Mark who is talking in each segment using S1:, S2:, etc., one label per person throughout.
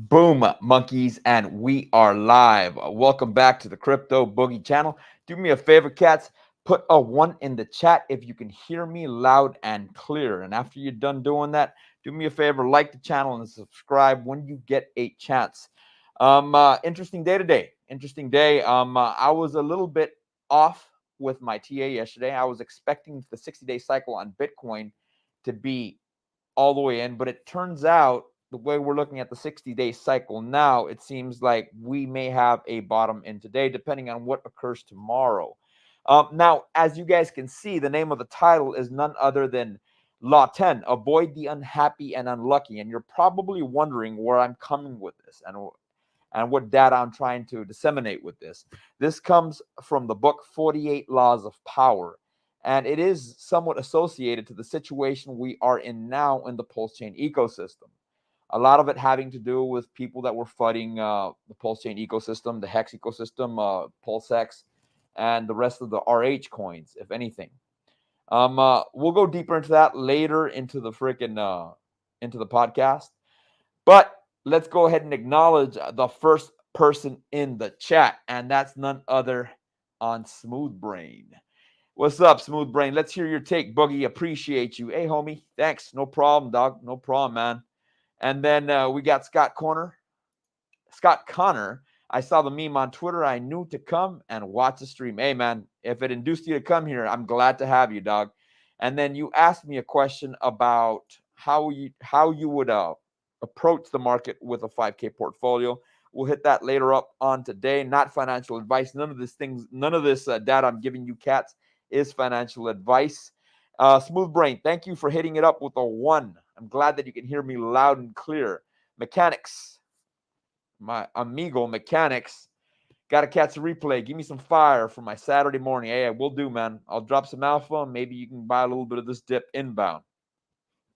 S1: Boom, monkeys, and we are live. Welcome back to the Crypto Boogie channel. Do me a favor, cats. Put a 1 in the chat if you can hear me loud and clear. And after you're done doing that, do me a favor, like the channel and subscribe when you get a chance. Interesting day today. Interesting day. I was a little bit off with my TA yesterday. I was expecting the 60-day cycle on Bitcoin to be all the way in, but it turns out the way we're looking at the 60-day cycle now, it seems like we may have a bottom in today, depending on what occurs tomorrow. Now, as you guys can see, the name of the title is none other than Law 10, Avoid the Unhappy and Unlucky. And you're probably wondering where I'm coming with this and what data I'm trying to disseminate with this. This comes from the book 48 Laws of Power. And it is somewhat associated to the situation we are in now in the pulse chain ecosystem. A lot of it having to do with people that were fighting the pulse chain ecosystem, the Hex ecosystem, PulseX, and the rest of the RH coins, if anything. We'll go deeper into that later into the into the podcast. But let's go ahead and acknowledge the first person in the chat, and that's none other on Smooth Brain. What's up, Smooth Brain? Let's hear your take, Boogie. Appreciate you. Hey, homie. Thanks. No problem, dog. No problem, man. And then we got Scott Connor. I saw the meme on Twitter. I knew to come and watch the stream. Hey, man, if it induced you to come here, I'm glad to have you, dog. And then you asked me a question about how you would approach the market with a 5K portfolio. We'll hit that later up on today. Not financial advice. None of this data I'm giving you, cats, is financial advice. Smooth Brain, thank you for hitting it up with a 1. I'm glad that you can hear me loud and clear. Mechanics, my amigo Mechanics, got to catch a replay. Give me some fire for my Saturday morning. Hey, we'll do, man. I'll drop some alpha. Maybe you can buy a little bit of this dip inbound.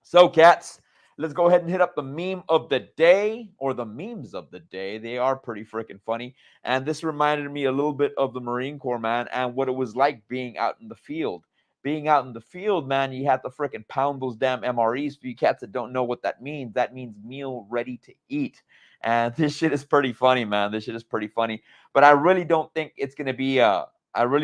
S1: So, cats, let's go ahead and hit up the meme of the day, or the memes of the day. They are pretty freaking funny. And this reminded me a little bit of the Marine Corps, man, and what it was like being out in the field. Being out in the field, man, you have to freaking pound those damn MREs. For you cats that don't know what that means meal ready to eat. And this shit is pretty funny, man. This shit is pretty funny. But I really don't think it's going to be, I don't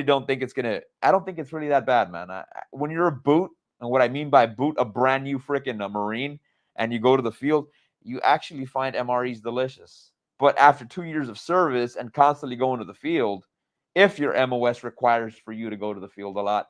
S1: think it's really that bad, man. When you're a boot, and what I mean by boot, a brand new freaking Marine, and you go to the field, you actually find MREs delicious. But after 2 years of service and constantly going to the field, if your MOS requires for you to go to the field a lot,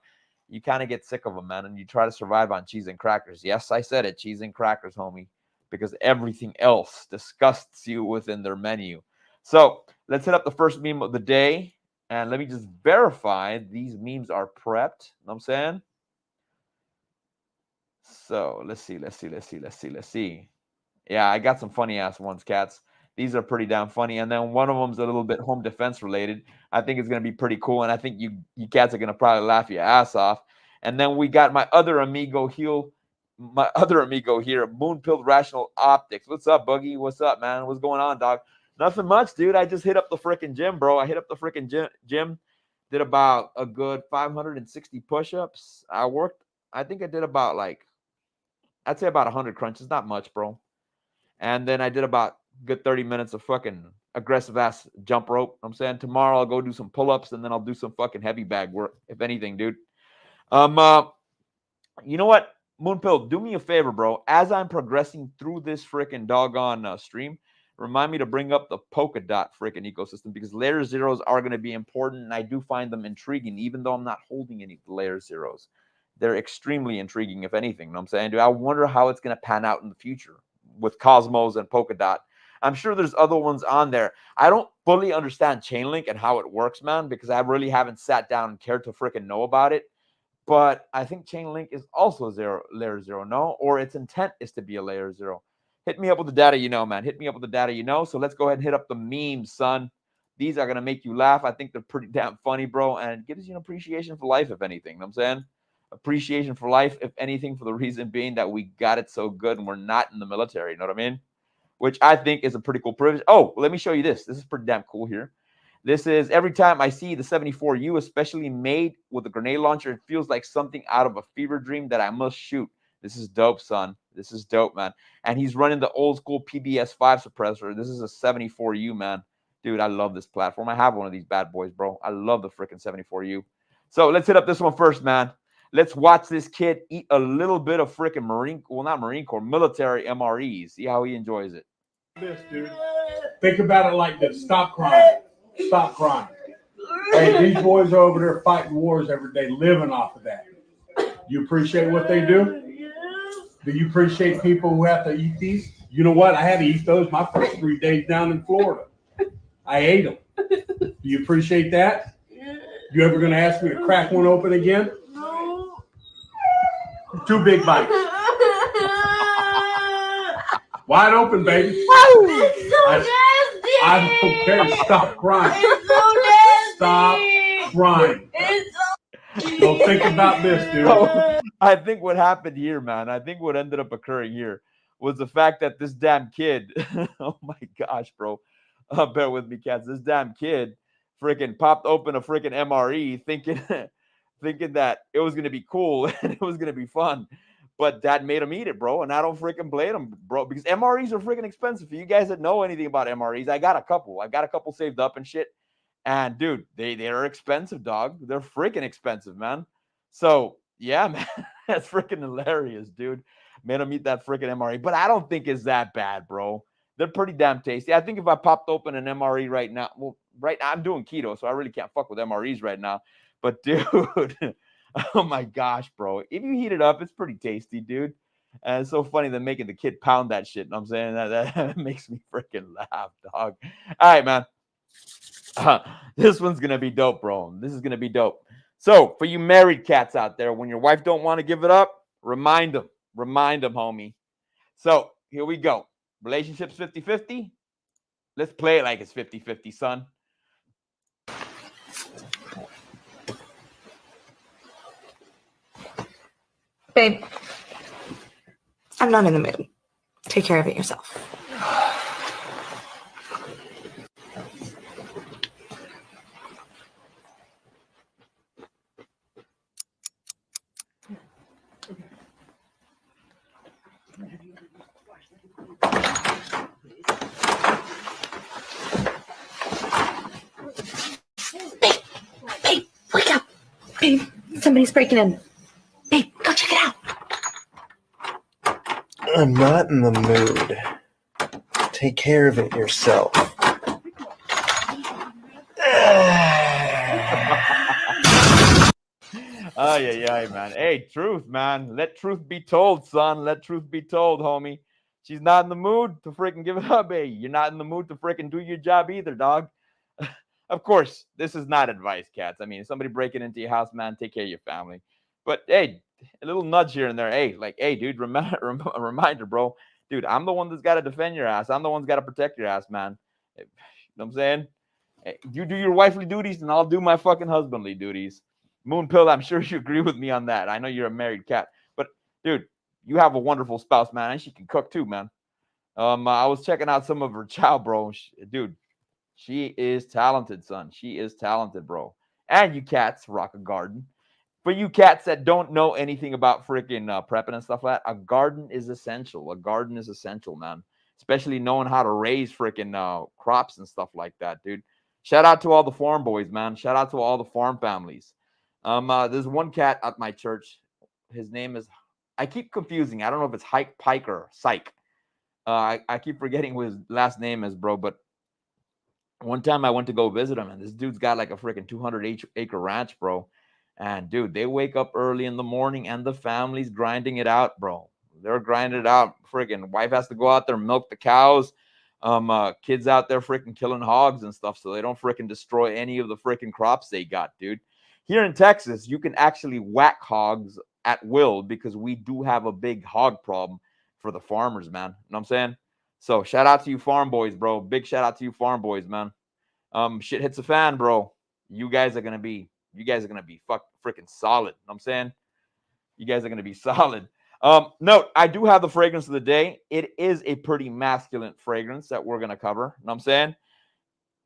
S1: you kind of get sick of them, man, and you try to survive on cheese and crackers. Yes, I said it, cheese and crackers, homie, because everything else disgusts you within their menu. So let's hit up the first meme of the day, and let me just verify these memes are prepped. You know what I'm saying? So let's see. Yeah, I got some funny ass ones, cats. These are pretty damn funny. And then one of them's a little bit home defense related. I think it's gonna be pretty cool, and I think you cats are gonna probably laugh your ass off. And then we got my other amigo here, Moonpilled Rational Optics. What's up, Buggy? What's up, man? What's going on, dog? Nothing much, dude. I just hit up the freaking gym, bro. I hit up the freaking gym. Did about a good 560 push-ups. I think I did about I'd say about 100 crunches, not much, bro. And then I did about good 30 minutes of fucking aggressive ass jump rope. I'm saying tomorrow I'll go do some pull-ups and then I'll do some fucking heavy bag work, if anything, dude. Um, uh, you know what, Moonpill, do me a favor, bro. As I'm progressing through this freaking doggone stream, remind me to bring up the polka dot freaking ecosystem, because layer zeros are going to be important, and I do find them intriguing, even though I'm not holding any layer zeros. They're extremely intriguing, if anything. You know what I'm saying? Dude, I wonder how it's going to pan out in the future with Cosmos and Polkadot. I'm sure there's other ones on there. I don't fully understand Chainlink and how it works, man, because I really haven't sat down and cared to freaking know about it. But I think Chainlink is also layer zero, no? Or its intent is to be a layer zero. Hit me up with the data you know, man. Hit me up with the data you know. So let's go ahead and hit up the memes, son. These are going to make you laugh. I think they're pretty damn funny, bro. And it gives you an appreciation for life, if anything. You know what I'm saying? Appreciation for life, if anything, for the reason being that we got it so good and we're not in the military. You know what I mean? Which I think is a pretty cool privilege. Oh, let me show you this. This is pretty damn cool here. This is every time I see the 74U, especially made with a grenade launcher, it feels like something out of a fever dream that I must shoot. This is dope, son. This is dope, man. And he's running the old school PBS5 suppressor. This is a 74U, man. Dude, I love this platform. I have one of these bad boys, bro. I love the freaking 74U. So let's hit up this one first, man. Let's watch this kid eat a little bit of freaking not Marine Corps, military MREs. See how he enjoys it.
S2: This, dude. Think about it like this. Stop crying. Stop crying. Hey, these boys are over there fighting wars every day, living off of that. You appreciate what they do? Do you appreciate people who have to eat these? You know what? I had to eat those my first 3 days down in Florida. I ate them. Do you appreciate that? You ever going to ask me to crack one open again? No. 2 big bites. Wide open, baby.
S3: It's so nasty.
S2: I don't care. Stop crying.
S3: It's so nasty.
S2: Stop crying.
S3: It's so
S2: Don't think about this, dude.
S1: So, I think what happened here, man, I think what ended up occurring here was the fact that this damn kid, oh my gosh, bro, bear with me, cats. This damn kid freaking popped open a freaking MRE thinking that it was going to be cool and it was going to be fun. But dad made him eat it, bro. And I don't freaking blame him, bro, because MREs are freaking expensive. For you guys that know anything about MREs, I got a couple. I've got a couple saved up and shit. And dude, they're expensive, dog. They're freaking expensive, man. So yeah, man, that's freaking hilarious, dude. Made him eat that freaking MRE. But I don't think it's that bad, bro. They're pretty damn tasty. I think if I popped open an MRE right now, well, right now I'm doing keto, so I really can't fuck with MREs right now. But dude, oh my gosh, bro. If you heat it up, it's pretty tasty, dude. And it's so funny that making the kid pound that shit. You know what I'm saying? That makes me freaking laugh, dog. All right, man. This one's going to be dope, bro. This is going to be dope. So for you married cats out there, when your wife don't want to give it up, remind them. Remind them, homie. So here we go. Relationships 50-50. Let's play it like it's 50-50, son.
S4: Babe, I'm not in the mood. Take care of it yourself. Babe, wake up. Babe, somebody's breaking in. Babe, go check it out.
S5: I'm not in the mood. Take care of it yourself.
S1: Oh, yeah, man. Hey, truth, man. Let truth be told, son. Let truth be told, homie. She's not in the mood to freaking give it up, hey. You're not in the mood to freaking do your job either, dog. Of course, this is not advice, cats. I mean, if somebody breaking into your house, man, take care of your family. But, hey, a little nudge here and there. Hey, like, hey, dude, a reminder, bro. Dude, I'm the one that's got to defend your ass. I'm the one that's got to protect your ass, man. You know what I'm saying? Hey, you do your wifely duties, and I'll do my fucking husbandly duties. Moon Pill, I'm sure you agree with me on that. I know you're a married cat. But, dude, you have a wonderful spouse, man, and she can cook too, man. I was checking out some of her chow, bro. Dude, she is talented, son. She is talented, bro. And you cats rock a garden. For you cats that don't know anything about freaking prepping and stuff like that, a garden is essential. A garden is essential, man. Especially knowing how to raise freaking crops and stuff like that, dude. Shout out to all the farm boys, man. Shout out to all the farm families. There's one cat at my church. His name is, I keep confusing. I don't know if it's Hike, Pike, or Psych. I keep forgetting what his last name is, bro. But one time I went to go visit him, and this dude's got like a freaking 200-acre ranch, bro. And, dude, they wake up early in the morning, and the family's grinding it out, bro. They're grinding it out. Freaking wife has to go out there and milk the cows. Kids out there freaking killing hogs and stuff so they don't freaking destroy any of the freaking crops they got, dude. Here in Texas, you can actually whack hogs at will because we do have a big hog problem for the farmers, man. You know what I'm saying? So shout out to you farm boys, bro. Big shout out to you farm boys, man. Shit hits a fan, bro. You guys are gonna be freaking solid. You know what I'm saying? You guys are gonna be solid. Note, I do have the fragrance of the day. It is a pretty masculine fragrance that we're gonna cover. You know what I'm saying?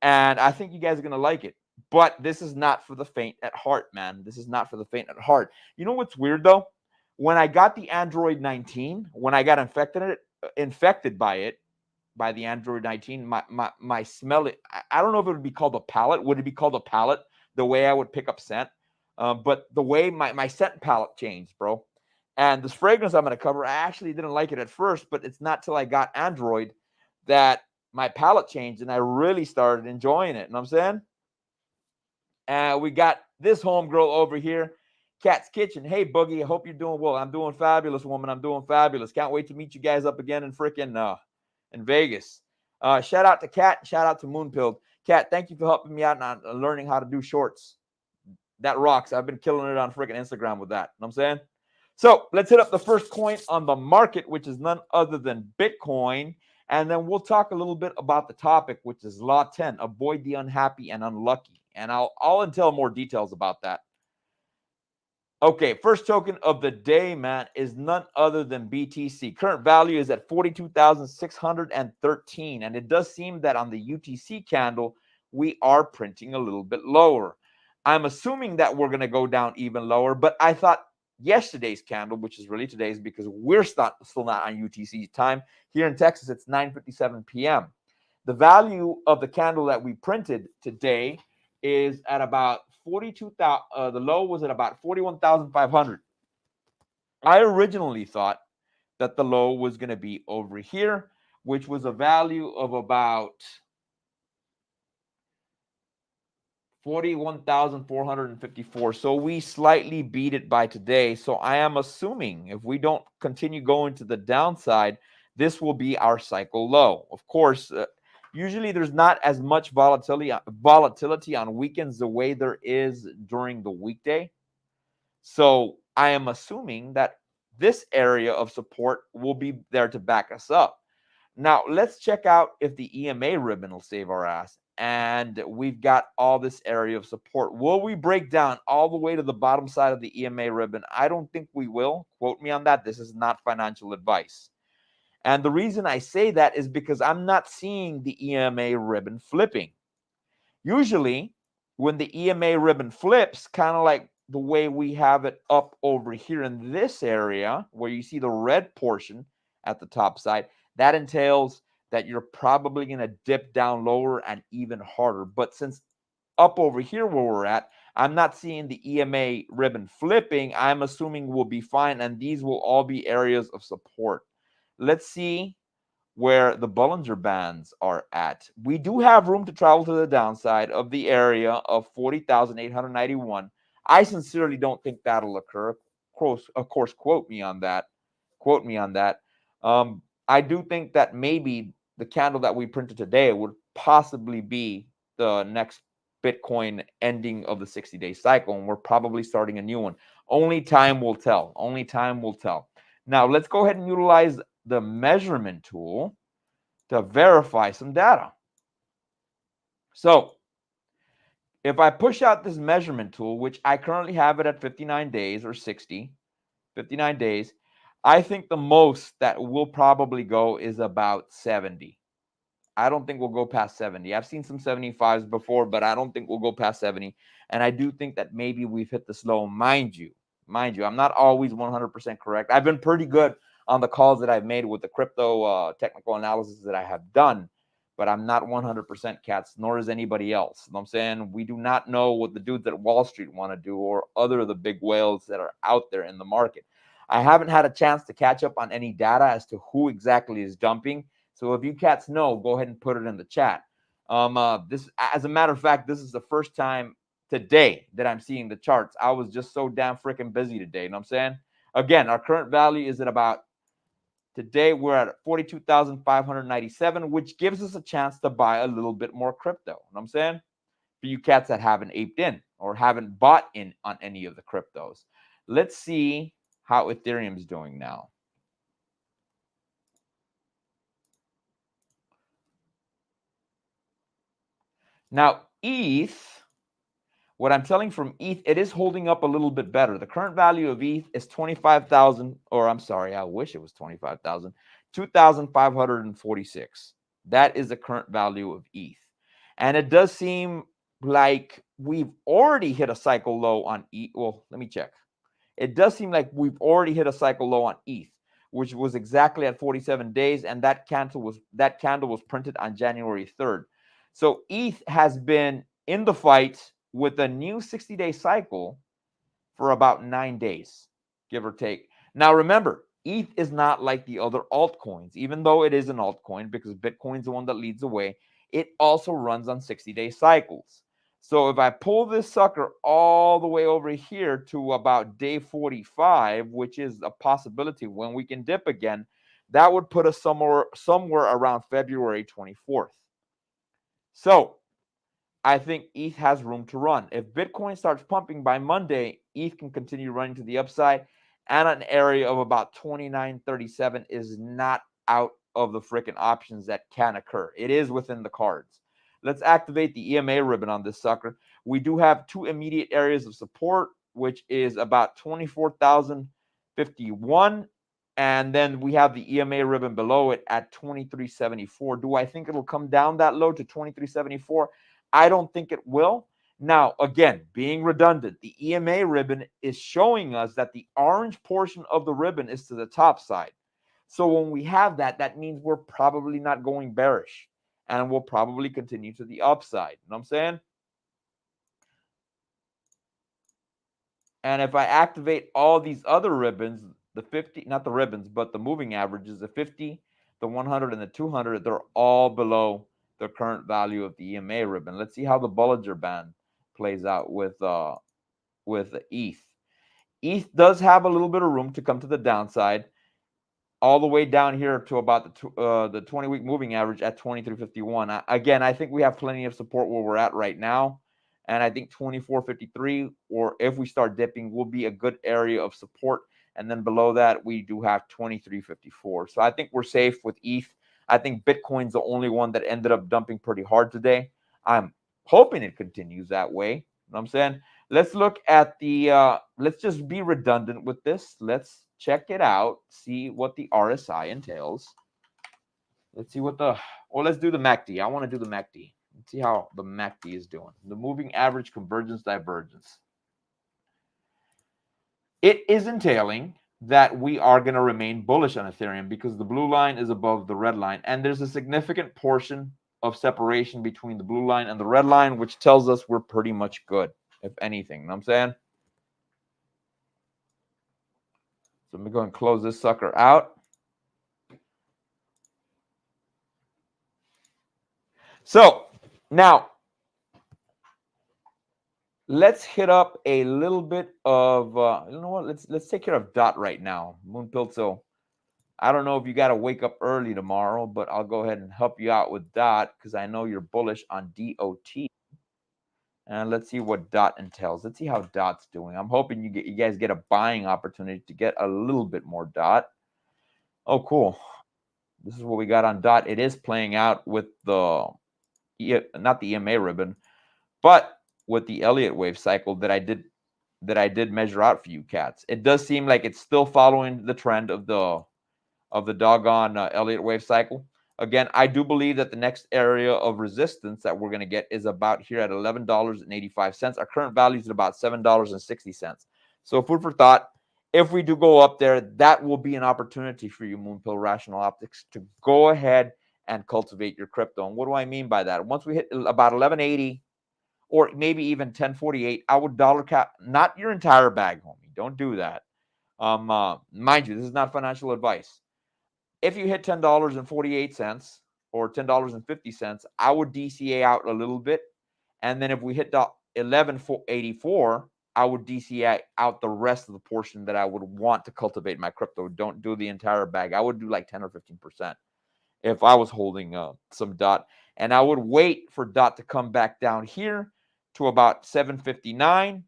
S1: And I think you guys are gonna like it. But this is not for the faint at heart, man. This is not for the faint at heart. You know what's weird though? when I got the Android 19, when I got infected by the Android 19, my smell, I don't know if it would be called a palate. Would it be called a palate? The way I would pick up scent. But the way my scent palette changed, bro. And this fragrance I'm going to cover, I actually didn't like it at first, but it's not till I got Android that my palette changed and I really started enjoying it. You know what I'm saying? And we got this homegirl over here, Cat's Kitchen. Hey, Boogie, I hope you're doing well. I'm doing fabulous, woman. I'm doing fabulous. Can't wait to meet you guys up again in freaking in Vegas. Shout out to Cat. Shout out to Moonpilled. Cat, thank you for helping me out on learning how to do shorts. That rocks. I've been killing it on freaking Instagram with that. You know what I'm saying? So let's hit up the first coin on the market, which is none other than Bitcoin. And then we'll talk a little bit about the topic, which is Law 10, avoid the unhappy and unlucky. And I'll entail more details about that. Okay, first token of the day, man, is none other than BTC. Current value is at 42,613. And it does seem that on the UTC candle, we are printing a little bit lower. I'm assuming that we're going to go down even lower, but I thought yesterday's candle, which is really today's because we're still not on UTC time. Here in Texas, it's 9:57 p.m. The value of the candle that we printed today is at about 42,000. The low was at about 41,500. I originally thought that the low was going to be over here, which was a value of about 41,454. So we slightly beat it by today. So I am assuming if we don't continue going to the downside, this will be our cycle low. Of course, usually there's not as much volatility on weekends the way there is during the weekday. So I am assuming that this area of support will be there to back us up. Now, let's check out if the EMA ribbon will save our ass. And we've got all this area of support. Will we break down all the way to the bottom side of the EMA ribbon? I don't think we will. Quote me on that. This is not financial advice. And the reason I say that is because I'm not seeing the EMA ribbon flipping. Usually, when the EMA ribbon flips, kind of like the way we have it up over here in this area, where you see the red portion at the top side, that entails that you're probably going to dip down lower and even harder. But since up over here where we're at, I'm not seeing the EMA ribbon flipping, I'm assuming we'll be fine, and these will all be areas of support. Let's see where the Bollinger Bands are at. We do have room to travel to the downside of the area of 40,891. I sincerely don't think that'll occur. Of course, quote me on that. Quote me on that. I do think that maybe the candle that we printed today would possibly be the next Bitcoin ending of the 60-day cycle, and we're probably starting a new one. Only time will tell. Only time will tell. Now, let's go ahead and utilize the measurement tool to verify some data. So, if I push out this measurement tool, which I currently have it at 59 days or 60, 59 days, I think the most that will probably go is about 70. I don't think we'll go past 70. I've seen some 75s before, but I don't think we'll go past 70. And I do think that maybe we've hit this low. Mind you, I'm not always 100% correct. I've been pretty good on the calls that I've made with the crypto technical analysis that I have done, but I'm not 100% cats, nor is anybody else. You know what I'm saying? We do not know what the dudes at Wall Street want to do or other of the big whales that are out there in the market. I haven't had a chance to catch up on any data as to who exactly is dumping. So if you cats know, go ahead and put it in the chat. This, as a matter of fact, this is the first time today that I'm seeing the charts. I was just so damn freaking busy today. You know what I'm saying? Again, our current value is at about, today we're at 42,597, which gives us a chance to buy a little bit more crypto. You know what I'm saying? For you cats that haven't aped in or haven't bought in on any of the cryptos. Let's see how Ethereum's doing now. Now, ETH, what I'm telling from ETH, it is holding up a little bit better. The current value of ETH is 25,000, or I'm sorry, I wish it was 25,000, 2,546. That is the current value of ETH. And it does seem like we've already hit a cycle low on ETH. Well, let me check. it does seem like we've already hit a cycle low on ETH, which was exactly at 47 days, and that candle was printed on January 3rd. So ETH has been in the fight with a new 60-day cycle for about 9 days, give or take. Now remember, ETH is not like the other altcoins, even though it is an altcoin because Bitcoin's the one that leads the way. It also runs on 60-day cycles. So if I pull this sucker all the way over here to about day 45, which is a possibility when we can dip again, that would put us somewhere around February 24th. So I think ETH has room to run. If Bitcoin starts pumping by Monday, ETH can continue running to the upside, and an area of about 29.37 is not out of the freaking options that can occur. It is within the cards. Let's activate the EMA ribbon on this sucker. We do have two immediate areas of support, which is about 24,051. And then we have the EMA ribbon below it at 2374. Do I think it'll come down that low to 2374? I don't think it will. Now, again, being redundant, the EMA ribbon is showing us that the orange portion of the ribbon is to the top side. So when we have that, that means we're probably not going bearish and we'll probably continue to the upside. You know what I'm saying? And if I activate all these other ribbons, the 50, not the ribbons, but the moving averages, the 50, the 100, and the 200, they're all below the current value of the EMA ribbon. Let's see how the Bollinger Band plays out with ETH. ETH does have a little bit of room to come to the downside, all the way down here to about the 20-week moving average at 2351. Again, I think we have plenty of support where we're at right now. And I think 2453, or if we start dipping, will be a good area of support. And then below that, we do have 2354. So I think we're safe with ETH. I think Bitcoin's the only one that ended up dumping pretty hard today. I'm hoping it continues that way. You know what I'm saying? Let's look at the, let's just be redundant with this. Let's check it out, see what the RSI entails. Let's see what let's do the MACD. I want to do the MACD. Let's see how the MACD is doing. The moving average convergence divergence. It is entailing that we are going to remain bullish on Ethereum because the blue line is above the red line. And there's a significant portion of separation between the blue line and the red line, which tells us we're pretty much good, if anything. You know what I'm saying? So let me go and close this sucker out. So now, let's hit up a little bit of, you know what? Let's take care of DOT right now, Moonpill. So I don't know if you got to wake up early tomorrow, but I'll go ahead and help you out with DOT because I know you're bullish on DOT. And let's see what DOT entails. Let's see how DOT's doing. I'm hoping you guys get a buying opportunity to get a little bit more DOT. Oh, cool. This is what we got on DOT. It is playing out with the, not the EMA ribbon, but with the Elliott wave cycle that I did measure out for you cats. It does seem like it's still following the trend of the doggone Elliott wave cycle. Again, I do believe that the next area of resistance that we're going to get is about here at $11.85. Our current value is about $7.60. So food for thought. If we do go up there, that will be an opportunity for you, Moonpill Rational Optics, to go ahead and cultivate your crypto. And what do I mean by that? Once we hit about 1180 or maybe even 1048, I would dollar cap, not your entire bag, homie. Don't do that. Mind you, this is not financial advice. If you hit $10.48 or $10.50, I would DCA out a little bit. And then if we hit $11.84, I would DCA out the rest of the portion that I would want to cultivate my crypto. Don't do the entire bag. I would do like 10 or 15% if I was holding some DOT. And I would wait for DOT to come back down here to about 759.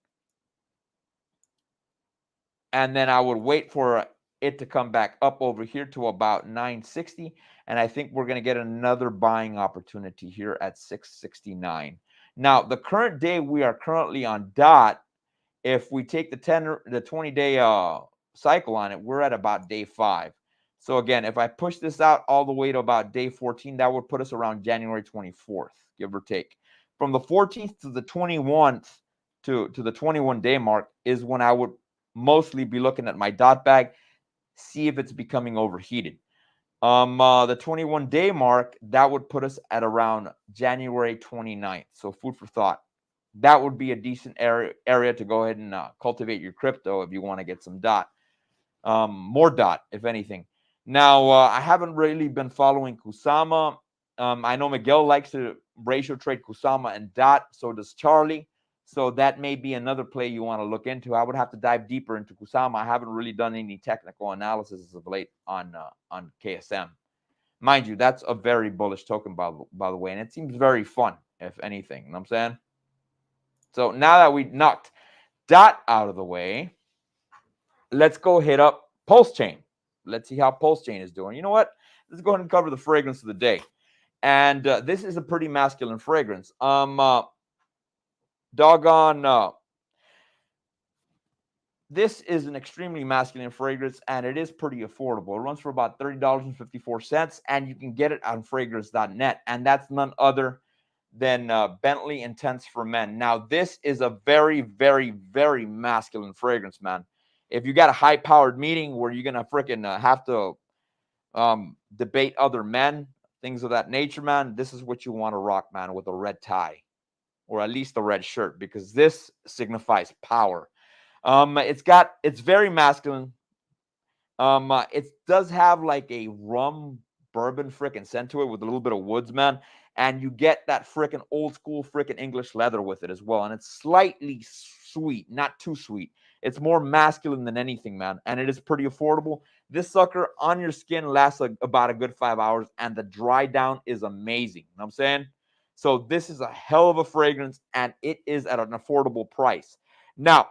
S1: And then I would wait for it to come back up over here to about 960. And I think we're going to get another buying opportunity here at 669. Now, the current day we are currently on DOT, if we take the 20-day cycle on it, we're at about day 5. So again, if I push this out all the way to about day 14, that would put us around January 24th, give or take. From the 14th to the 21st to the 21-day mark is when I would mostly be looking at my dot bag, see if it's becoming overheated. The 21-day mark, that would put us at around January 29th. So food for thought. That would be a decent area to go ahead and cultivate your crypto if you want to get some dot. More dot, if anything. Now, I haven't really been following Kusama. I know Miguel likes to ratio trade Kusama and dot. So does Charlie. So that may be another play you want to look into. I would have to dive deeper into Kusama. I haven't really done any technical analysis as of late on KSM. Mind you, that's a very bullish token, by the way, and it seems very fun, if anything. You know what I'm saying? So now that we knocked dot out of the way, let's go hit up Pulse Chain. Let's see how Pulse Chain is doing. You know what? Let's go ahead and cover the fragrance of the day. And this is a pretty masculine fragrance. This is an extremely masculine fragrance, and it is pretty affordable. It runs for about $30.54, and you can get it on fragrance.net, and that's none other than Bentley Intense for Men. Now, this is a very, very, very masculine fragrance, man. If you got a high-powered meeting where you're going to freaking have to debate other men, things of that nature, man, this is what you want to rock, man, with a red tie, or at least a red shirt, because this signifies power. It's very masculine. It does have like a rum bourbon frickin' scent to it with a little bit of woods, man. And you get that frickin' old school frickin' English leather with it as well. And it's slightly sweet, not too sweet. It's more masculine than anything, man. And it is pretty affordable. This sucker on your skin lasts about a good 5 hours, and the dry down is amazing. You know what I'm saying? So this is a hell of a fragrance, and it is at an affordable price. Now,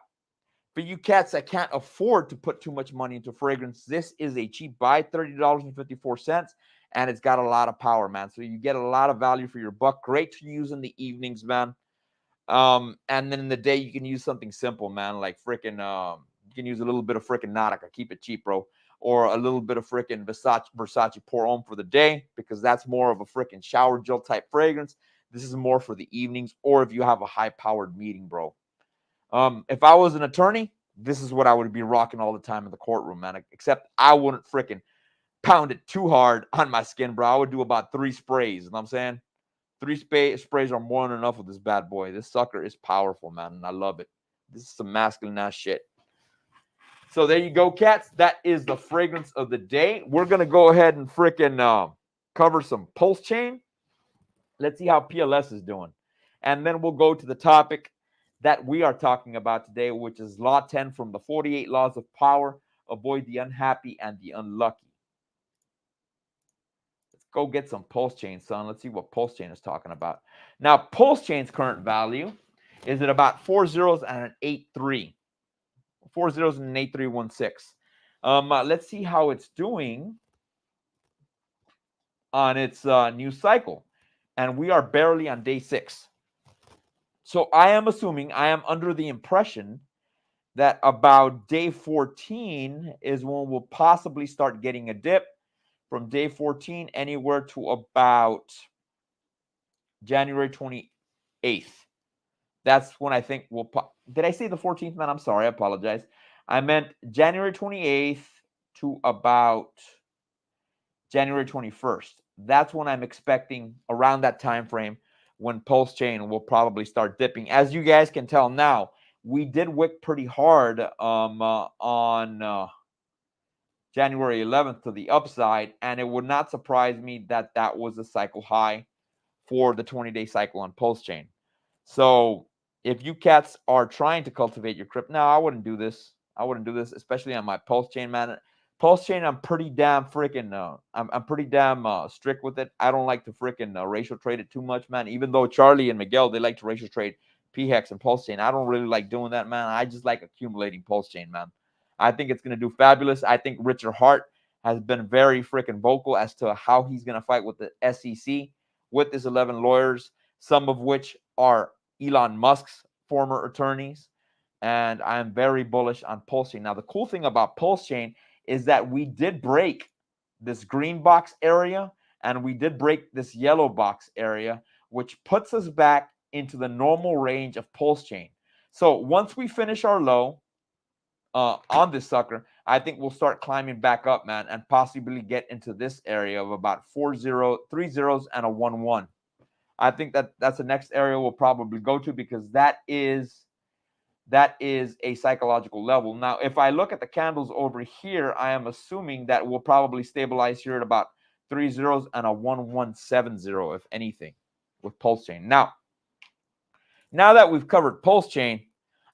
S1: for you cats that can't afford to put too much money into fragrance, this is a cheap buy, $30.54, and it's got a lot of power, man. So you get a lot of value for your buck. Great to use in the evenings, man. And then in the day, you can use something simple, man, like freaking, you can use a little bit of freaking Nautica. Keep it cheap, bro. Or a little bit of freaking Versace Pour Homme for the day, because that's more of a freaking shower gel type fragrance. This is more for the evenings, or if you have a high-powered meeting, bro. If I was an attorney, this is what I would be rocking all the time in the courtroom, man. Except I wouldn't freaking pound it too hard on my skin, bro. I would do about 3 sprays. You know what I'm saying? 3 sprays are more than enough with this bad boy. This sucker is powerful, man, and I love it. This is some masculine ass shit. So there you go, cats. That is the fragrance of the day. We're gonna go ahead and freaking cover some Pulse Chain. Let's see how PLS is doing, and then we'll go to the topic that we are talking about today, which is Law 10 from the 48 Laws of Power. Avoid the unhappy and the unlucky. Let's go get some Pulse Chain, son. Let's see what Pulse Chain is talking about. Now, Pulse Chain's current value is at about 4 zeros and an 8.3. 4 zeros and an 8.316. Let's see how it's doing on its new cycle. And we are barely on day 6. So I am assuming, I am under the impression that about day 14 is when we'll possibly start getting a dip. From day 14 anywhere to about January 28th. That's when I think we'll did I say the 14th, man? I'm sorry, I apologize. I meant January 28th to about January 21st. That's when I'm expecting, around that time frame, when Pulse Chain will probably start dipping. As you guys can tell now, we did wick pretty hard on January 11th to the upside, and it would not surprise me that that was a cycle high for the 20-day cycle on Pulse Chain. So if you cats are trying to cultivate your crypto, now I wouldn't do this. I wouldn't do this, especially on my Pulse Chain, man. Pulse Chain, I'm pretty damn freaking, I'm pretty damn strict with it. I don't like to freaking ratio trade it too much, man. Even though Charlie and Miguel, they like to ratio trade PHEX and Pulse Chain. I don't really like doing that, man. I just like accumulating Pulse Chain, man. I think it's going to do fabulous. I think Richard Hart has been very freaking vocal as to how he's going to fight with the SEC with his 11 lawyers, some of which are Elon Musk's former attorneys. And I am very bullish on Pulse Chain. Now, the cool thing about Pulse Chain is that we did break this green box area and we did break this yellow box area, which puts us back into the normal range of Pulse Chain. So once we finish our low, on this sucker, I think we'll start climbing back up, man, and possibly get into this area of about 3 zeros and a 1-1. I think that's the next area we'll probably go to, because that is a psychological level. Now, if I look at the candles over here, I am assuming that we'll probably stabilize here at about 3 zeros and a 1170, if anything, with pulse chain. Now that we've covered pulse chain,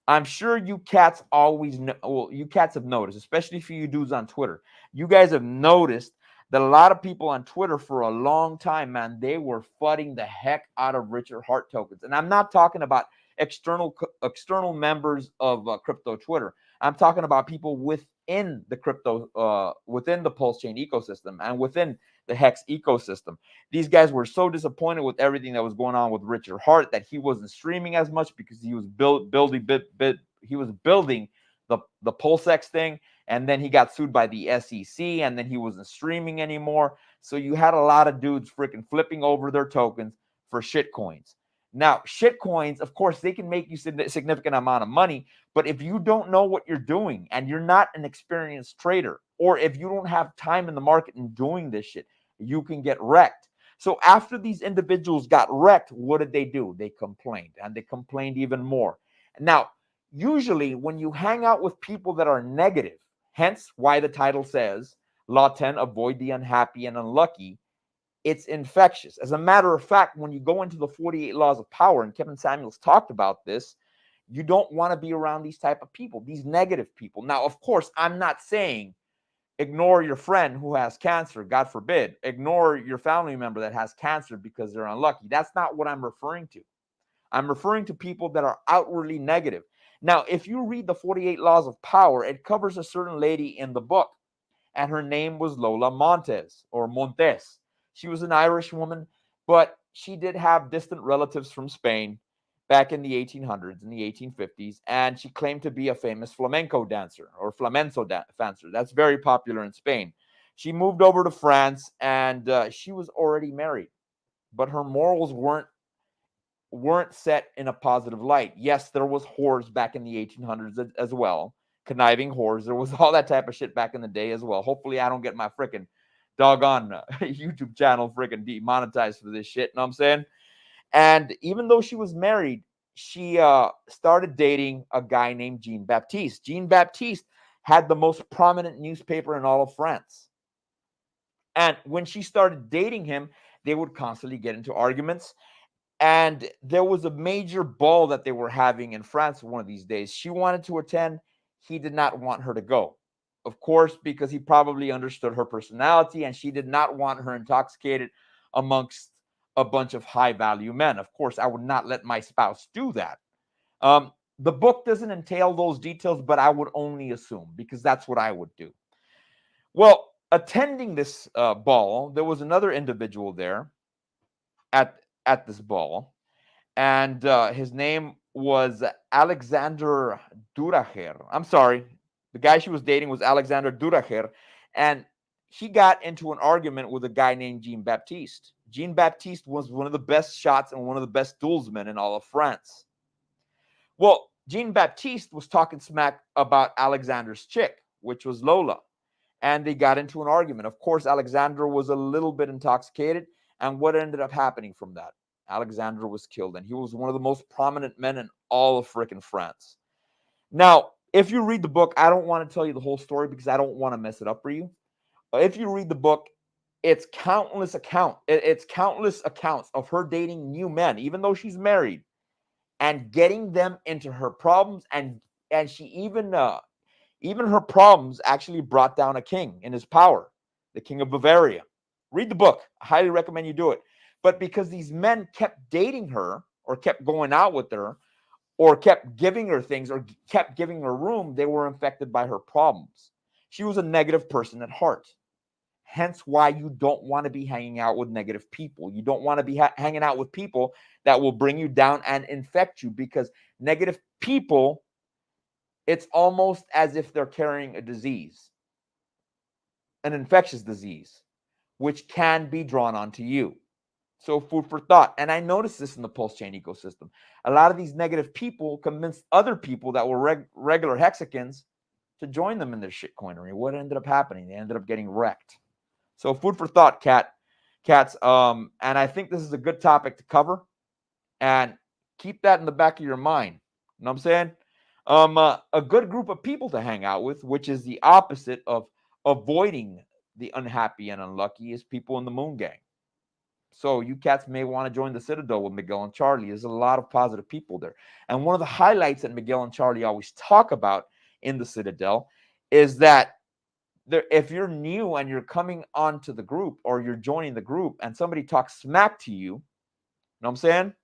S1: I'm sure you cats always know, well, you cats have noticed, especially for you dudes on Twitter. You guys have noticed that a lot of people on Twitter for a long time, man, they were fudding the heck out of Richard Hart tokens. And I'm not talking about external members of crypto Twitter. I'm talking about people within the crypto, within the pulse chain ecosystem and within the Hex ecosystem. These guys were so disappointed with everything that was going on with Richard Hart that he wasn't streaming as much, because he was building the PulseX thing, and then he got sued by the SEC, and then he wasn't streaming anymore. So you had a lot of dudes freaking flipping over their tokens for shit coins. Now, shit coins, of course, they can make you significant amount of money, but if you don't know what you're doing and you're not an experienced trader, or if you don't have time in the market in doing this shit, you can get wrecked. So after these individuals got wrecked, what did they do? They complained, and they complained even more. Now, usually when you hang out with people that are negative, hence why the title says, Law 10, avoid the unhappy and unlucky, it's infectious. As a matter of fact, when you go into the 48 laws of power, and Kevin Samuels talked about this, you don't want to be around these type of people, these negative people. Now, of course, I'm not saying ignore your friend who has cancer, God forbid. Ignore your family member that has cancer because they're unlucky. That's not what I'm referring to. I'm referring to people that are outwardly negative. Now, if you read the 48 laws of power, it covers a certain lady in the book, and her name was Lola Montes. She was an Irish woman, but she did have distant relatives from Spain back in the 1800s, in the 1850s, and she claimed to be a famous flamenco dancer, or flamenco dancer. That's very popular in Spain. She moved over to France, and she was already married, but her morals weren't set in a positive light. Yes, there was whores back in the 1800s as well, conniving whores. There was all that type of shit back in the day as well. Hopefully I don't get my freaking doggone YouTube channel freaking demonetized for this shit. Know what I'm saying? And even though she was married, she started dating a guy named Jean Baptiste. Jean Baptiste had the most prominent newspaper in all of France. And when she started dating him, they would constantly get into arguments. And there was a major ball that they were having in France one of these days. She wanted to attend. He did not want her to go. Of course, because he probably understood her personality, and she did not want her intoxicated amongst a bunch of high-value men. Of course, I would not let my spouse do that. The book doesn't entail those details, but I would only assume, because that's what I would do. Well, attending this ball, there was another individual there at this ball, and his name was Alexander Duracher. I'm sorry, the guy she was dating was Alexander Duracher, and he got into an argument with a guy named Jean Baptiste. Jean Baptiste was one of the best shots and one of the best duelsmen in all of France. Well, Jean Baptiste was talking smack about Alexander's chick, which was Lola, and they got into an argument. Of course, Alexander was a little bit intoxicated, and what ended up happening from that? Alexander was killed, and he was one of the most prominent men in all of frickin' France. Now, if you read the book, I don't want to tell you the whole story because I don't want to mess it up for you. If you read the book, it's countless accounts of her dating new men, even though she's married, and getting them into her problems, and she even her problems actually brought down a king in his power, the king of Bavaria. Read the book. I highly recommend you do it. But because these men kept dating her, or kept going out with her, or kept giving her things, or kept giving her room, they were infected by her problems. She was a negative person at heart. Hence why you don't want to be hanging out with negative people. You don't want to be hanging out with people that will bring you down and infect you, because negative people, it's almost as if they're carrying a disease, an infectious disease, which can be drawn onto you. So food for thought. And I noticed this in the pulse chain ecosystem. A lot of these negative people convinced other people that were regular hexagons to join them in their shitcoinery. What ended up happening? They ended up getting wrecked. So food for thought, cats. And I think this is a good topic to cover. And keep that in the back of your mind. You know what I'm saying? A good group of people to hang out with, which is the opposite of avoiding the unhappy and unlucky, is people in the Moon Gang. So you cats may want to join the Citadel with Miguel and Charlie. There's a lot of positive people there. And one of the highlights that Miguel and Charlie always talk about in the Citadel is that if you're new and you're coming onto the group or you're joining the group and somebody talks smack to you, know what I'm saying?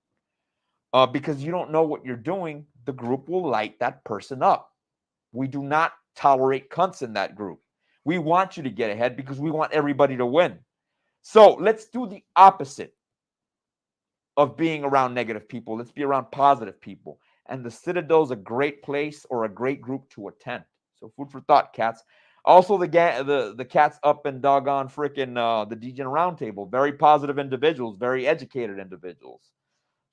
S1: Because you don't know what you're doing, the group will light that person up. We do not tolerate cunts in that group. We want you to get ahead because we want everybody to win. So let's do the opposite of being around negative people. Let's be around positive people. And the Citadel is a great place or a great group to attend. So food for thought, cats. Also, the cats up in doggone freaking the Degen Roundtable. Very positive individuals, very educated individuals.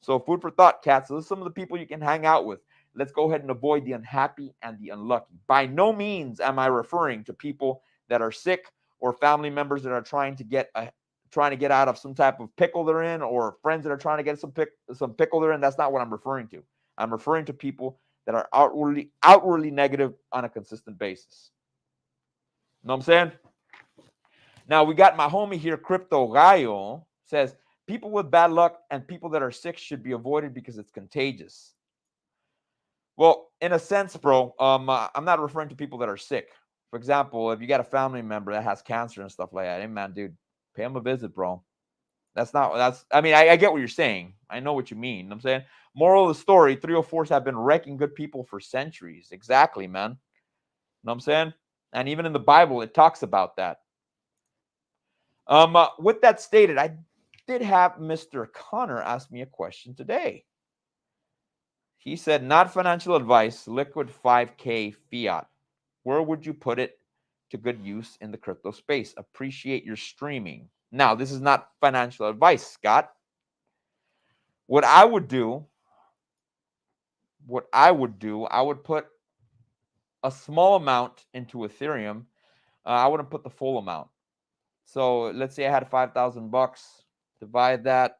S1: So food for thought, cats. Those are some of the people you can hang out with. Let's go ahead and avoid the unhappy and the unlucky. By no means am I referring to people that are sick or family members that are trying to get out of some type of pickle they're in, or friends that are trying to get some pickle they're in. That's not what I'm referring to. I'm referring to people that are outwardly negative on a consistent basis. Know what I'm saying? Now we got my homie here, Crypto Gallo, says people with bad luck and people that are sick should be avoided because it's contagious. Well, in a sense, bro, I'm not referring to people that are sick. For example, if you got a family member that has cancer and stuff like that, hey man, dude, pay him a visit, bro. I mean, I get what you're saying. I know what you mean. You know what I'm saying? Moral of the story, 304s have been wrecking good people for centuries. Exactly, man. You know what I'm saying? And even in the Bible, it talks about that. With that stated, I did have Mr. Connor ask me a question today. He said, not financial advice, liquid 5K fiat. Where would you put it to good use in the crypto space? Appreciate your streaming. Now, this is not financial advice, Scott. What I would do, I would put a small amount into Ethereum. I wouldn't put the full amount. So let's say I had $5,000, divide that.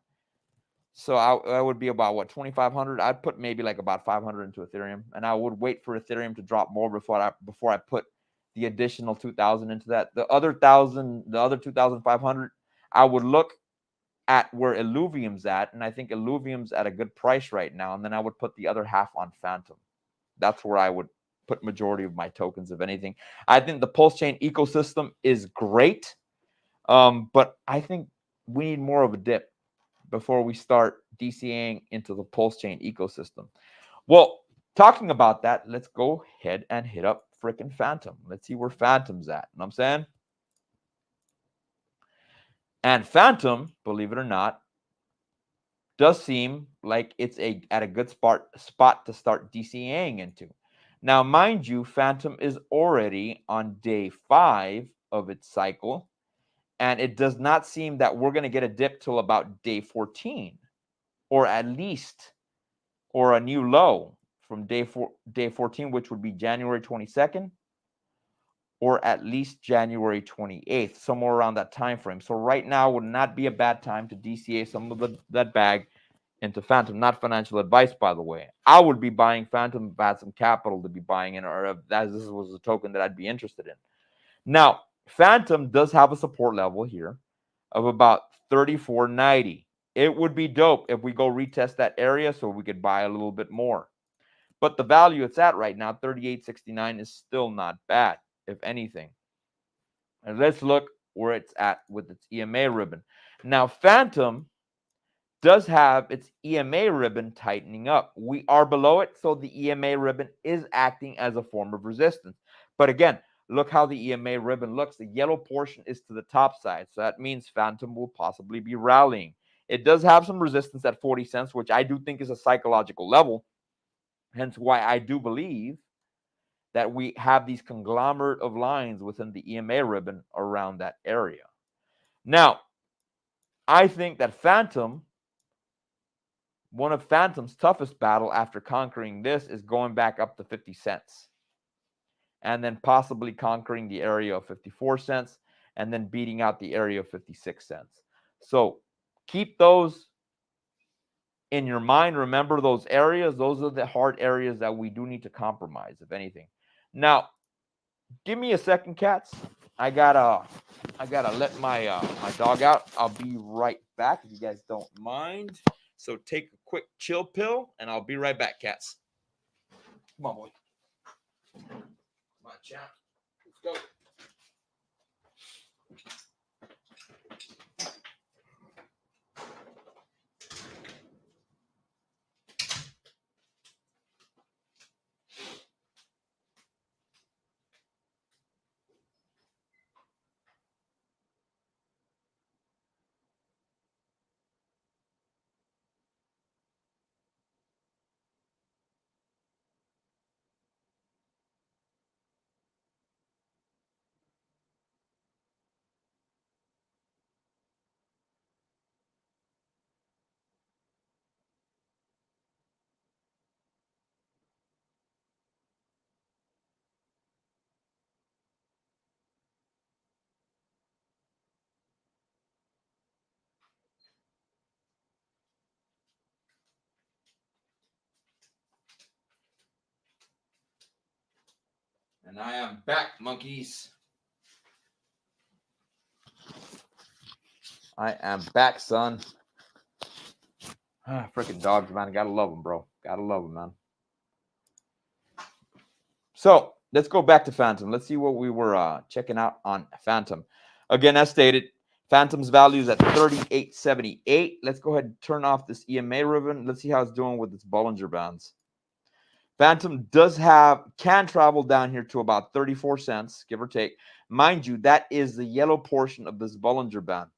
S1: So I would be about what, 2,500. I'd put maybe like about 500 into Ethereum, and I would wait for Ethereum to drop more before I put the additional 2,000 into that. The other 2,500, I would look at where Illuvium's at, and I think Illuvium's at a good price right now, and then I would put the other half on Phantom. That's where I would put majority of my tokens, if anything. I think the Pulse Chain ecosystem is great, but I think we need more of a dip before we start DCAing into the Pulse Chain ecosystem. Well, talking about that, let's go ahead and hit up freaking Phantom. Let's see where Phantom's at. You know what I'm saying? And Phantom, believe it or not, does seem like it's at a good spot to start DCAing into. Now, mind you, Phantom is already on day 5 of its cycle, and it does not seem that we're going to get a dip till about day 14, or at least, or a new low from day 14, which would be January 22nd, or at least January 28th, somewhere around that time frame. So right now would not be a bad time to DCA some of that bag into Phantom. Not financial advice, by the way. I would be buying Phantom if I had some capital to be buying in, or if this was a token that I'd be interested in. Now, Phantom does have a support level here of about 34.90. It would be dope if we go retest that area so we could buy a little bit more. But the value it's at right now, 38.69, is still not bad, if anything. And let's look where it's at with its EMA ribbon. Now, Phantom does have its EMA ribbon tightening up. We are below it, so the EMA ribbon is acting as a form of resistance. But again, look how the EMA ribbon looks. The yellow portion is to the top side, so that means Phantom will possibly be rallying. It does have some resistance at 40 cents, which I do think is a psychological level, hence why I do believe that we have these conglomerate of lines within the EMA ribbon around that area. Now, I think that one of Phantom's toughest battle after conquering this is going back up to 50 cents. and then possibly conquering the area of 54 cents, and then beating out the area of 56 cents. So keep those in your mind. Remember those areas. Those are the hard areas that we do need to compromise, if anything. Now, give me a second, cats. I gotta let my my dog out. I'll be right back if you guys don't mind. So take a quick chill pill, and I'll be right back, cats. Come on, boy. Come on, champ. Let's go. And I am back, monkeys. I am back, son. Freaking dogs, man. Gotta love them, bro. Gotta love them, man. So let's go back to Phantom. Let's see what we were checking out on Phantom. Again, as stated, Phantom's value is at 38.78. Let's go ahead and turn off this EMA ribbon. Let's see how it's doing with its Bollinger Bands. Phantom can travel down here to about 34 cents, give or take. Mind you, that is the yellow portion of this Bollinger Band.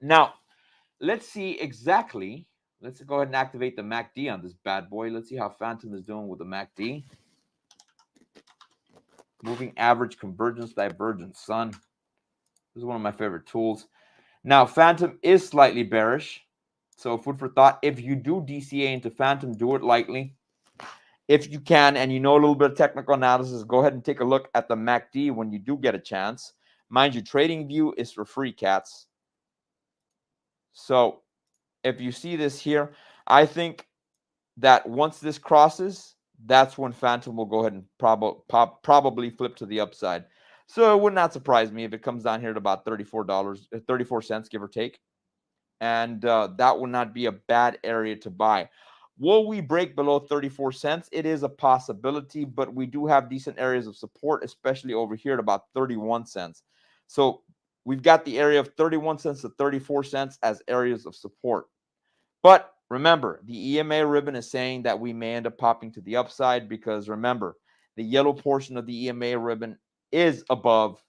S1: Now, let's see exactly. Let's go ahead and activate the MACD on this bad boy. Let's see how Phantom is doing with the MACD. Moving average convergence divergence, son. This is one of my favorite tools. Now, Phantom is slightly bearish. So food for thought. If you do DCA into Phantom, do it lightly. If you can, and you know a little bit of technical analysis, go ahead and take a look at the MACD when you do get a chance. Mind you, TradingView is for free, cats. So if you see this here, I think that once this crosses, that's when Phantom will go ahead and probably flip to the upside. So it would not surprise me if it comes down here to about $34, 34 cents, give or take. And that would not be a bad area to buy. Will we break below 34 cents? It is a possibility, but we do have decent areas of support, especially over here at about 31 cents. So we've got the area of 31 cents to 34 cents as areas of support. But remember, the EMA ribbon is saying that we may end up popping to the upside because remember, the yellow portion of the EMA ribbon is above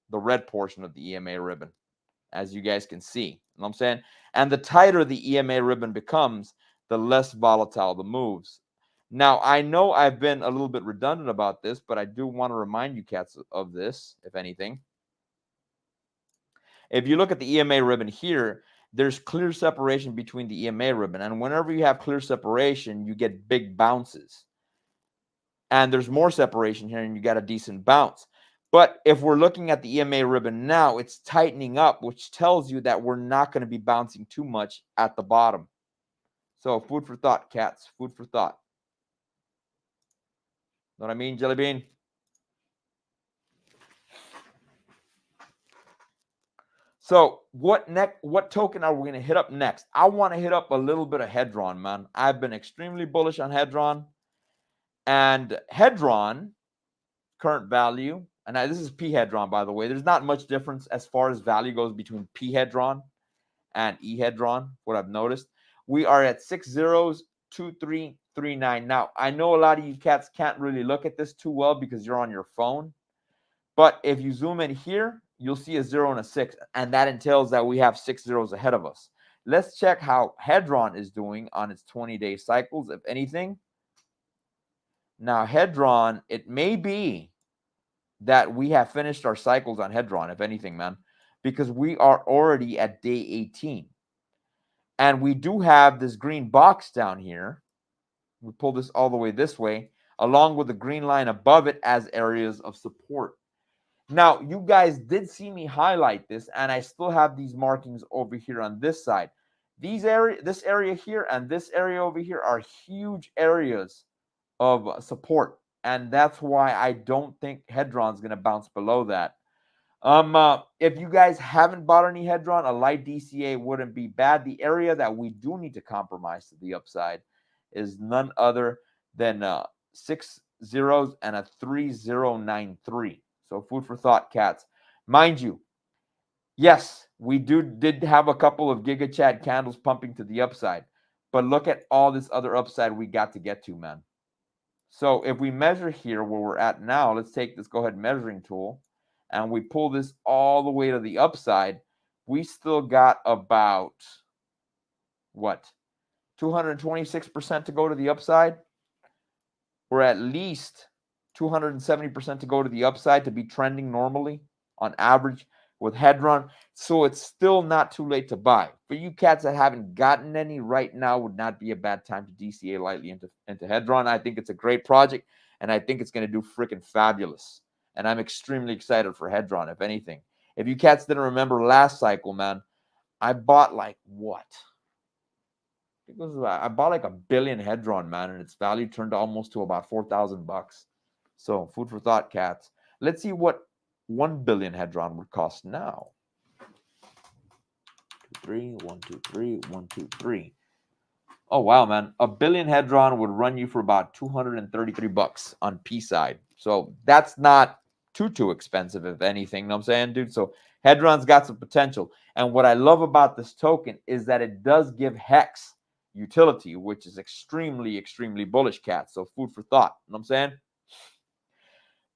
S1: the red portion of the EMA ribbon, as you guys can see. You know what I'm saying? And the tighter the EMA ribbon becomes, the less volatile the moves. Now, I know I've been a little bit redundant about this, but I do want to remind you cats of this, if anything. If you look at the EMA ribbon here, there's clear separation between the EMA ribbon. And whenever you have clear separation, you get big bounces. And there's more separation here, and you got a decent bounce. But if we're looking at the EMA ribbon now, it's tightening up, which tells you that we're not going to be bouncing too much at the bottom. So food for thought, cats. Food for thought. Know what I mean, Jelly Bean? So what token are we going to hit up next? I want to hit up a little bit of Hedron, man. I've been extremely bullish on Hedron. And Hedron, current value, and this is P Hedron, by the way. There's not much difference as far as value goes between P Hedron and E Hedron, what I've noticed. We are at 602339. Now, I know a lot of you cats can't really look at this too well because you're on your phone. But if you zoom in here, you'll see a 0 and a 6, and that entails that we have 6 zeros ahead of us. Let's check how Hedron is doing on its 20-day cycles, if anything. Now, Hedron, it may be that we have finished our cycles on Hedron, if anything, man, because we are already at day 18. And we do have this green box down here. We pull this all the way this way. along with the green line above it as areas of support. Now, you guys did see me highlight this, and I still have these markings over here on this side. This area here and this area over here are huge areas of support, and that's why I don't think Hedron's going to bounce below that. If you guys haven't bought any Hedron, a light DCA wouldn't be bad. The area that we do need to compromise to the upside is none other than 6 zeros and a 3093. So food for thought, cats. Mind you, yes, we did have a couple of Giga Chad candles pumping to the upside, but look at all this other upside we got to get to, man. So if we measure here where we're at now, let's take this go ahead measuring tool, and we pull this all the way to the upside. We still got about what, 226% to go to the upside, or at least 270% to go to the upside to be trending normally on average with Hedron. So it's still not too late to buy. For you cats that haven't gotten any right now, would not be a bad time to DCA lightly into Hedron. I think it's a great project, and I think it's going to do freaking fabulous. And I'm extremely excited for Hedron, if anything. If you cats didn't remember last cycle, man, I bought like what? I bought like $1 billion Hedron, man, and its value turned almost to about $4,000. So food for thought, cats. Let's see what 1 billion Hedron would cost now. 2, 3, 1, 2, 3, 1, 2, 3. Oh wow, man! $1 billion Hedron would run you for about $233 on P side. So that's not too expensive, if anything. You know what I'm saying, dude? So Hedron's got some potential. And what I love about this token is that it does give Hex utility, which is extremely bullish, cats. So food for thought. You know what I'm saying?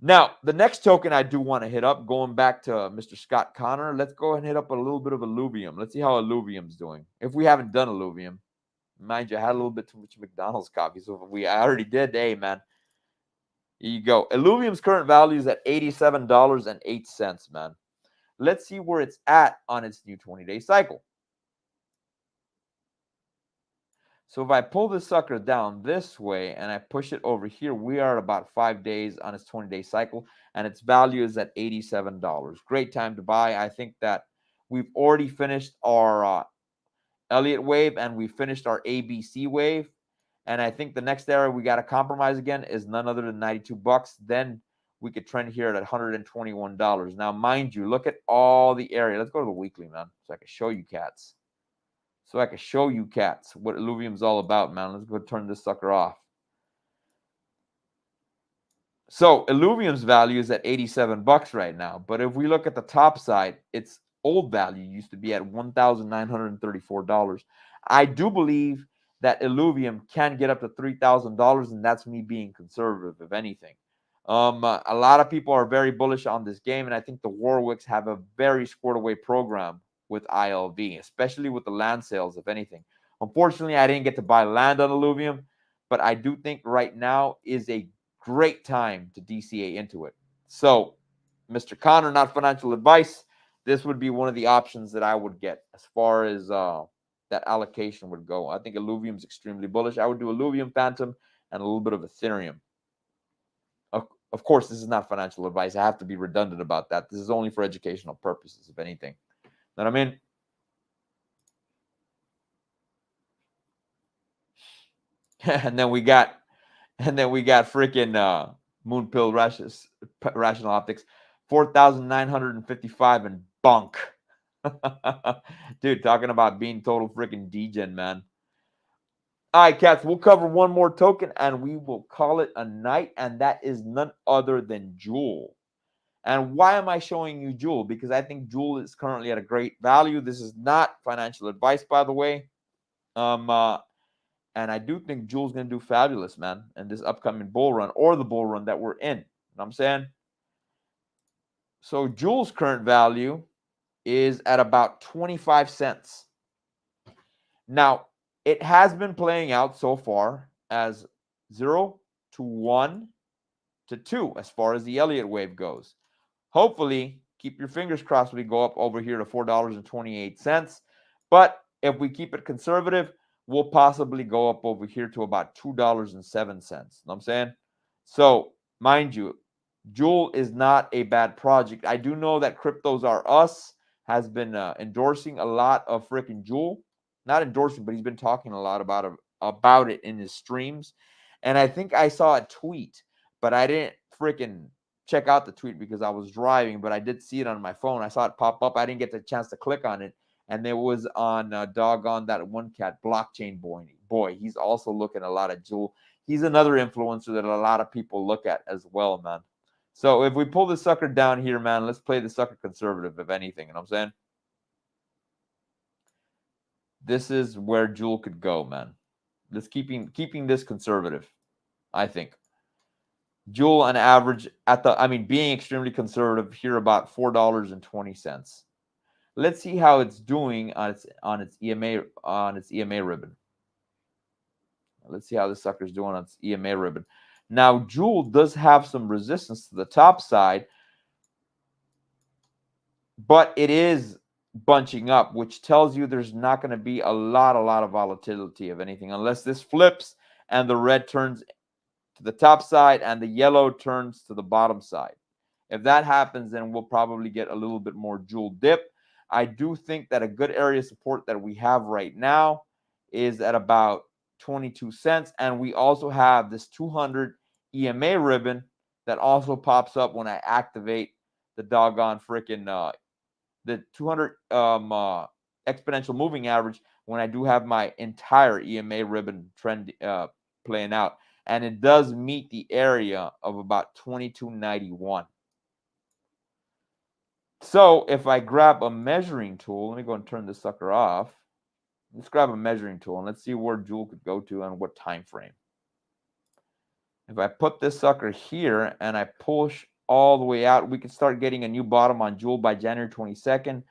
S1: Now, the next token I do want to hit up, going back to Mr. Scott Connor, let's go and hit up a little bit of Illuvium. Let's see how Illuvium's doing. If we haven't done Illuvium, mind you, I had a little bit too much McDonald's coffee, so I already did. Hey, man. Here you go. Illuvium's current value is at $87.08, man. Let's see where it's at on its new 20-day cycle. So if I pull this sucker down this way and I push it over here, we are at about 5 days on its 20-day cycle, and its value is at $87. Great time to buy. I think that we've already finished our Elliott wave, and we finished our ABC wave. And I think the next area we got to compromise again is none other than $92. Then we could trend here at $121. Now, mind you, look at all the area. Let's go to the weekly, man, so I can show you cats. So I can show you cats what Illuvium's all about, man. Let's go turn this sucker off. So Illuvium's value is at $87 right now. But if we look at the top side, its old value used to be at $1,934. I do believe that Illuvium can get up to $3,000, and that's me being conservative, if anything. A lot of people are very bullish on this game, and I think the Warwicks have a very squared away program with ILV, especially with the land sales, if anything. Unfortunately, I didn't get to buy land on Illuvium, but I do think right now is a great time to DCA into it. So, Mr. Connor, not financial advice, this would be one of the options that I would get as far as that allocation would go. I think Illuvium's extremely bullish. I would do Illuvium, Phantom, and a little bit of Ethereum. Of course, this is not financial advice. I have to be redundant about that. This is only for educational purposes, if anything. Know what I mean? and then we got freaking Moonpill Rational Optics, 4,955 and bunk. Dude, talking about being total freaking degen, man. All right, cats, we'll cover one more token and we will call it a night, and that is none other than Jewel. And why am I showing you Jewel? Because I think Jewel is currently at a great value. This is not financial advice, by the way. And I do think Jewel's going to do fabulous, man, in this upcoming bull run, or the bull run that we're in. You know what I'm saying? So Jewel's current value is at about 25 cents. Now, it has been playing out so far as 0 to 1 to 2 as far as the Elliott wave goes. Hopefully, keep your fingers crossed, we go up over here to $4.28. But if we keep it conservative, we'll possibly go up over here to about $2.07. You know what I'm saying? So, mind you, Jewel is not a bad project. I do know that Cryptos Are Us has been endorsing a lot of freaking Jewel. Not endorsing, but he's been talking a lot about it in his streams. And I think I saw a tweet, but I didn't freaking check out the tweet because I was driving, but I did see it on my phone. I saw it pop up. I didn't get the chance to click on it. And it was on doggone that one cat, Blockchain Boy. Boy, he's also looking a lot at Jewel. He's another influencer that a lot of people look at as well, man. So if we pull the sucker down here, man, let's play the sucker conservative, if anything. You know what I'm saying? This is where Jewel could go, man. Let's keeping this conservative, I think. Jewel on average being extremely conservative here about $4.20. Let's see how it's doing on its EMA ribbon. Let's see how this sucker's doing on its EMA ribbon. Now, Jewel does have some resistance to the top side, but it is bunching up, which tells you there's not going to be a lot of volatility of anything, unless this flips and the red turns to the top side and the yellow turns to the bottom side. If that happens, then we'll probably get a little bit more Jewel dip. I do think that a good area of support that we have right now is at about 22 cents. And we also have this 200 EMA ribbon that also pops up when I activate the doggone freaking the 200 exponential moving average when I do have my entire EMA ribbon trend playing out. And it does meet the area of about 22.91. So if I grab a measuring tool, let me go and turn this sucker off. Let's grab a measuring tool and let's see where Jewel could go to and what time frame. If I put this sucker here and I push all the way out, we could start getting a new bottom on Jewel by January 22nd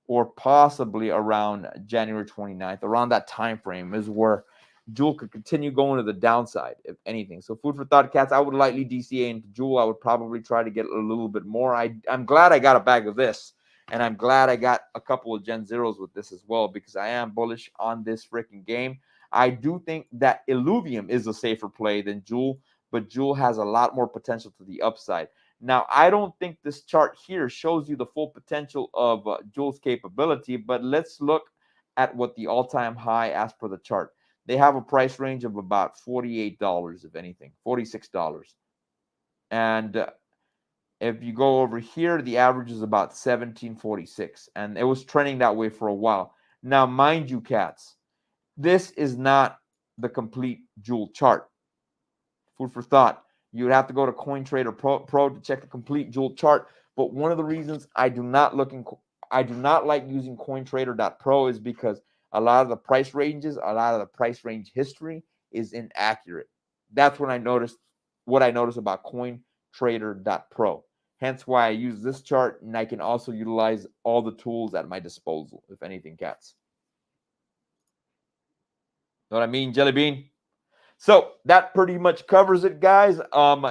S1: or possibly around January 29th. Around that time frame is where Jewel could continue going to the downside, if anything. So food for thought, cats. I would lightly DCA into Jewel. I would probably try to get a little bit more. I'm glad I got a bag of this, and I'm glad I got a couple of Gen Zeros with this as well, because I am bullish on this freaking game. I do think that Illuvium is a safer play than Jewel, but Jewel has a lot more potential to the upside. Now, I don't think this chart here shows you the full potential of Jewel's capability, but let's look at what the all-time high as per the chart. They have a price range of about $48, if anything, $46. And if you go over here, the average is about $17.46. And it was trending that way for a while. Now, mind you, cats, this is not the complete Jewel chart. Food for thought. You would have to go to CoinTrader Pro to check the complete Jewel chart. But one of the reasons I do not like using CoinTrader.pro is because a lot of the price ranges, a lot of the price range history is inaccurate. That's what I noticed about CoinTrader.pro. Hence why I use this chart, and I can also utilize all the tools at my disposal, if anything, cats. Know what I mean, Jelly Bean? So that pretty much covers it, guys.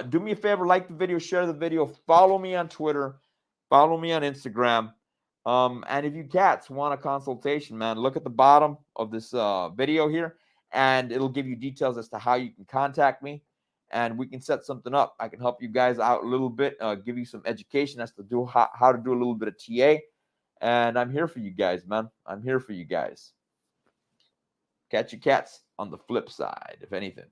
S1: Do me a favor, like the video, share the video, follow me on Twitter, follow me on Instagram. And if you cats want a consultation, man, look at the bottom of this video here, and it'll give you details as to how you can contact me, and we can set something up. I can help you guys out a little bit, give you some education as to how to do a little bit of TA. And I'm here for you guys, man. I'm here for you guys. Catch you cats on the flip side, if anything.